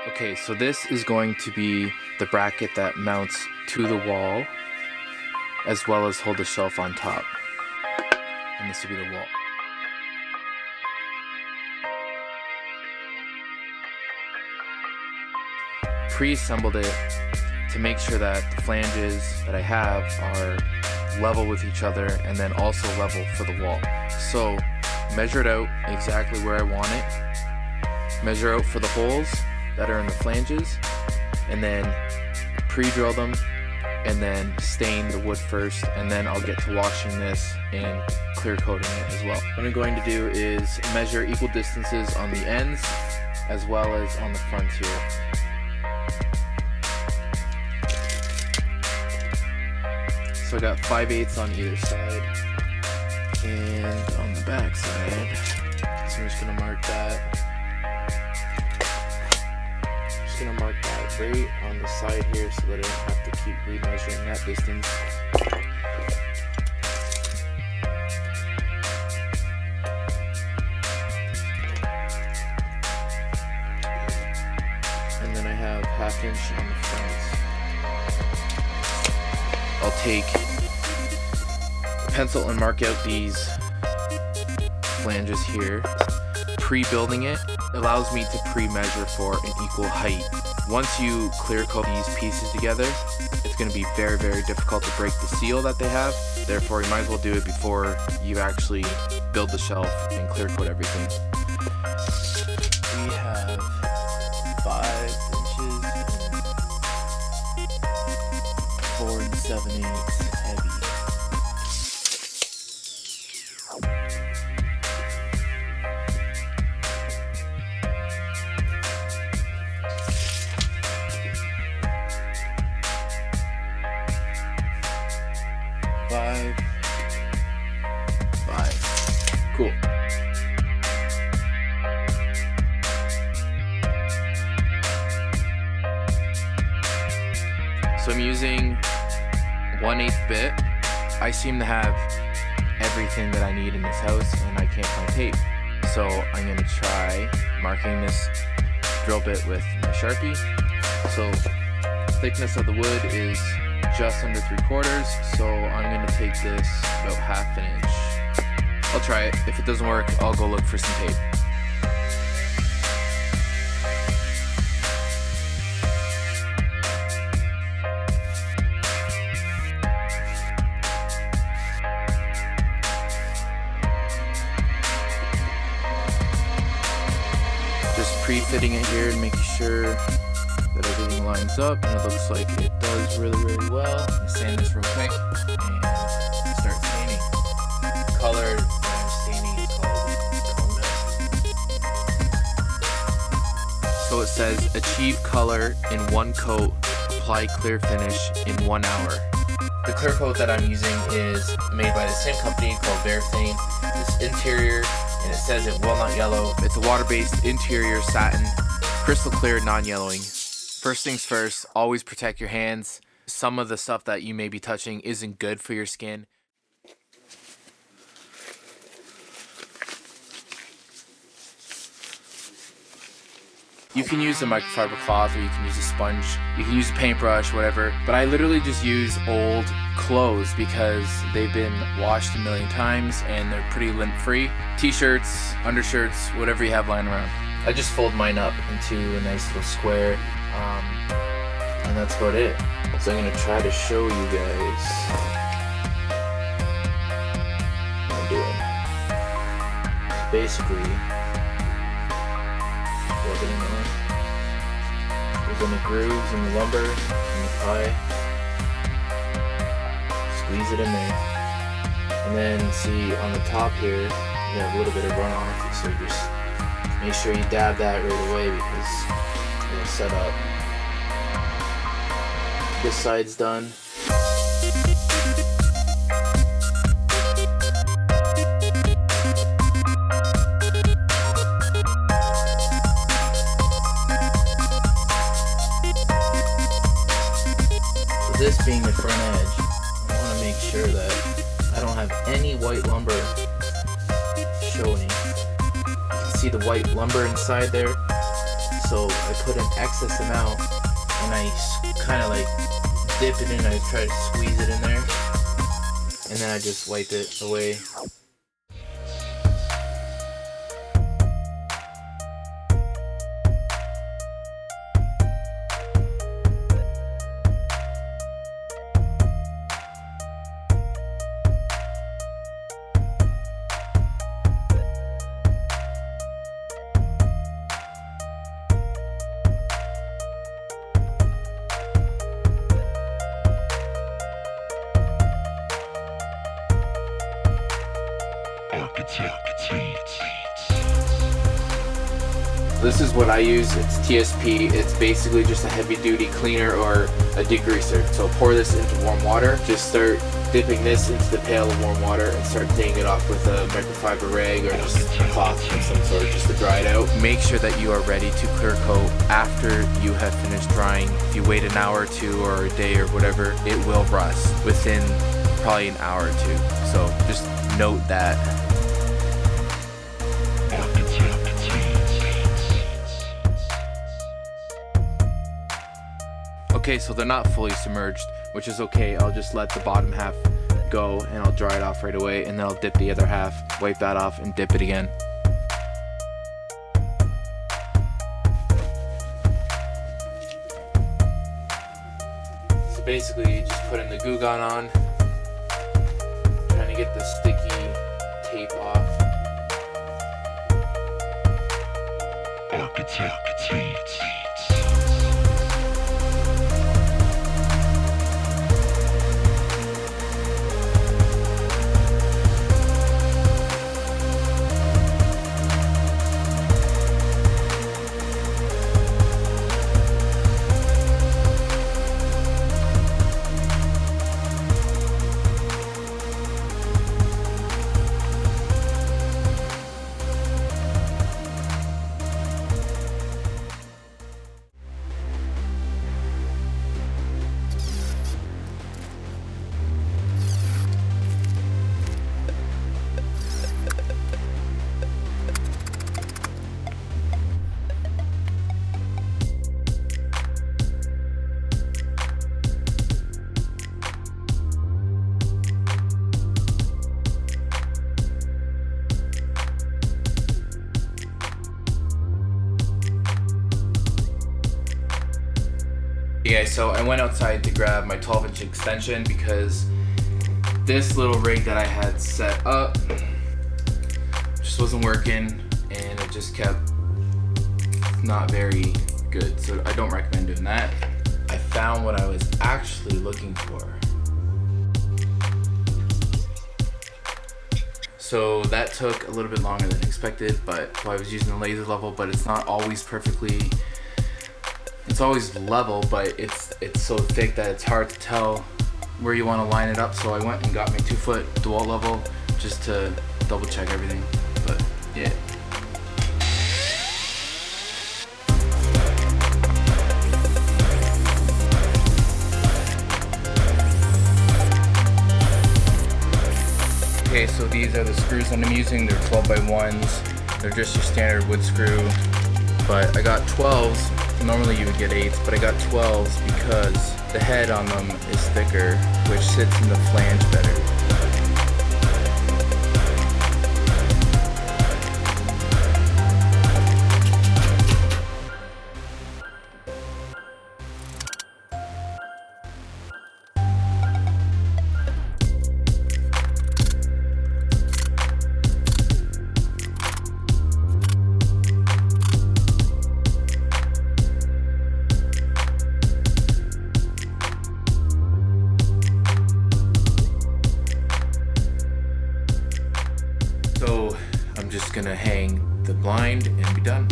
Okay, so this is going to be the bracket that mounts to the wall, as well as hold the shelf on top. And this will be the wall. Pre-assembled it to make sure that the flanges that I have are level with each other and then also level for the wall. So measure it out exactly where I want it. Measure out for the holes that are in the flanges, and then pre-drill them, and then stain the wood first, and then I'll get to washing this and clear coating it as well. What I'm going to do is measure equal distances on the ends as well as on the front here. So I got 5/8 on either side, and on the back side, so I'm just gonna mark that. Just gonna mark that right on the side here so that I don't have to keep remeasuring that distance. And then I have 1/2 inch on the front. I'll take a pencil and mark out these flanges here. Pre-building it allows me to pre-measure for an equal height. Once you clear coat these pieces together, it's going to be very, very difficult to break the seal that they have. Therefore, you might as well do it before you actually build the shelf and clear coat everything. We have 5 inches and 4 7/8 heavy. Five. Cool. So I'm using 1/8 bit. I seem to have everything that I need in this house and I can't find tape. So I'm gonna try marking this drill bit with my Sharpie. So thickness of the wood is just under 3/4, so I'm gonna take this about 1/2 inch. I'll try it. If it doesn't work, I'll go look for some tape. Just pre-fitting it here and making sure that everything lines up, and it looks like it does really, really well. I'm gonna sand this real quick and start staining. The color that I'm staining is called Kona. So it says, achieve color in 1 coat, apply clear finish in 1 hour. The clear coat that I'm using is made by the same company called Varathane. It's interior, and it says it will not yellow. It's a water-based interior satin, crystal clear, non-yellowing. First things first, always protect your hands. Some of the stuff that you may be touching isn't good for your skin. You can use a microfiber cloth, or you can use a sponge, you can use a paintbrush, whatever, but I literally just use old clothes because they've been washed a million times and they're pretty lint-free. T-shirts, undershirts, whatever you have lying around. I just fold mine up into a nice little square, and that's about it. So I'm gonna try to show you guys what I'm doing. Basically, rub it in there. There's any grooves in the lumber, in the pie. Squeeze it in there. And then see on the top here, you have a little bit of runoff, so just make sure you dab that right away because it'll set up. This side's done. So this being the front edge, I want to make sure that I don't have any white lumber showing. You can see the white lumber inside there. So I put an excess amount and I kind of like dip it in, I try to squeeze it in there, and then I just wipe it away. This is what I use. It's TSP. It's basically just a heavy duty cleaner or a degreaser. So pour this into warm water. Just start dipping this into the pail of warm water and start cleaning it off with a microfiber rag or just a cloth of some sort just to dry it out. Make sure that you are ready to clear coat after you have finished drying. If you wait an hour or two or a day or whatever, it will rust within probably an hour or two. So just note that. Okay, so they're not fully submerged, which is okay. I'll just let the bottom half go and I'll dry it off right away, and then I'll dip the other half, wipe that off, and dip it again. So basically, you just put in the Goo Gone on, trying to get the sticky tape off. Yeah, so I went outside to grab my 12-inch extension because this little rig that I had set up just wasn't working and it just kept not very good. So I don't recommend doing that. I found what I was actually looking for. So that took a little bit longer than expected, but I was using the laser level, but it's not always perfectly. It's always level, but it's so thick that it's hard to tell where you want to line it up. So I went and got my 2-foot DeWalt level just to double check everything. But yeah. Okay, so these are the screws that I'm using. They're 12x1s. They're just your standard wood screw, but I got 12s. Normally you would get 8s, but I got 12s because the head on them is thicker, which sits in the flange better. So I'm just gonna hang the blind and be done.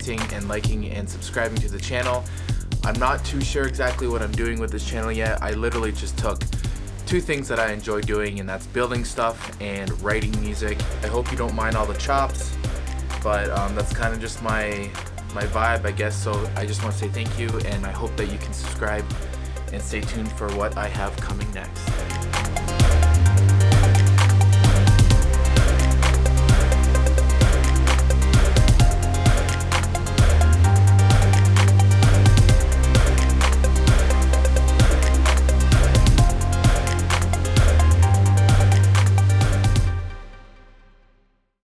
commenting and liking and subscribing to the channel. I'm not too sure exactly what I'm doing with this channel yet. I literally just took two things that I enjoy doing, and that's building stuff and writing music. I hope you don't mind all the chops, but that's kind of just my vibe, I guess. So I just want to say thank you, and I hope that you can subscribe and stay tuned for what I have coming next.